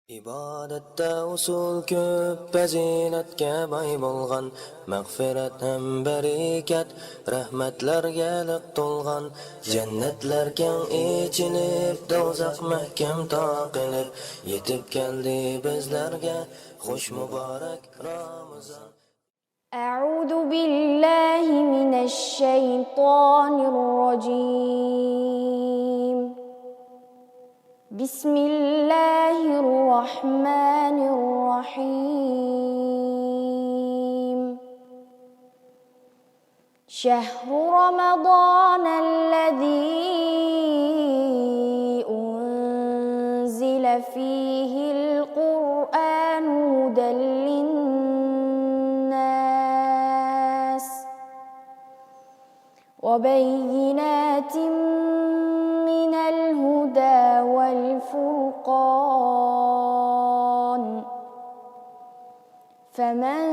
İbadətdə usul köp, bəzinətgə boy bolğan, məğfirət həm bərəkət, rəhmətlərgə liq to'lg'an, jannatlar keng ichinib, dozaq mahkam taqilib, yetib keldi bizlarga xush muborak Ramazon. أعوذ بالله من الشيطان الرجيم بسم الله الرحمن الرحيم شهر رمضان الذي أنزل فيه القرآن هدى للناس وبينات من الهدى والفرقان فمن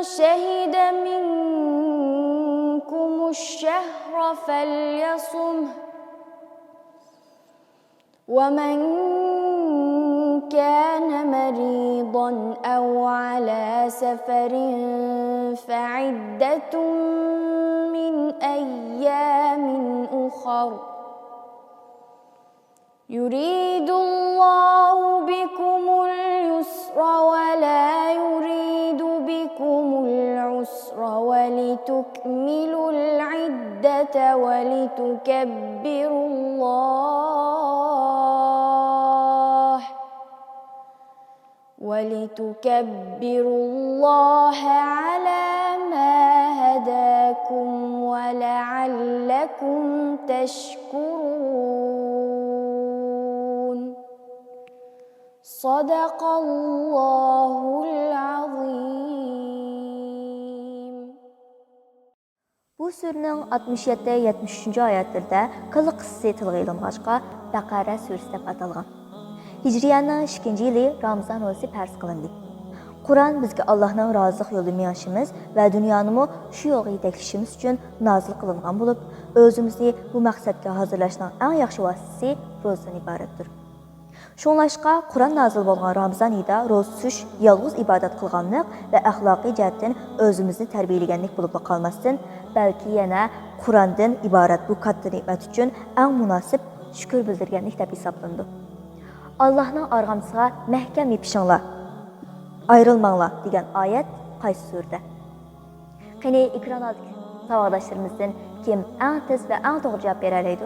شهد منكم الشهر فليصمه ومن كان مريضا أو على سفر فعدة من أيام أخر يريد الله بكم اليسر ولا يريد بكم العسر ولتكملوا العدة ولتكبروا الله على ما هداكم ولعلكم تشكرون صدق الله العظيم. Bu surənin 67-73 ayətlərdə qılı qıssası tilg'a ilinğaçqa Baqara surəsi deb atalğan. Hicriyanın 2-ci ili Ramazan ro'zasi farz qilindi. Qur'on bizga Allohning rozilik yo'lida meyashimiz va dunyoni shu yo'lga yetaklashimiz uchun nozil qilingan bo'lib, o'zimizni bu maqsadga hozirlashning eng yaxshi vositasi ro'zadan iboratdir. Shunlashqa Qur'on nozil bo'lgan Ramazon oyida ro'za tutish yolg'iz ibodat qilganlik va axloqiy jihatdan o'zimizni tarbiyalaganlik bo'lib qolmasdan, balki yana Qur'ondan iborat bu katta ne'mat uchun eng munosib shukr bildirganlik deb hisoblandi. Allah'ın arğamsığa məhkəm yepişinlar, ayrılmanglar degan oyat qaysi surda? Qani ekran oldidagi savoldoshlarımızdan kim eng tez va eng to'g'ri javob bera oladi?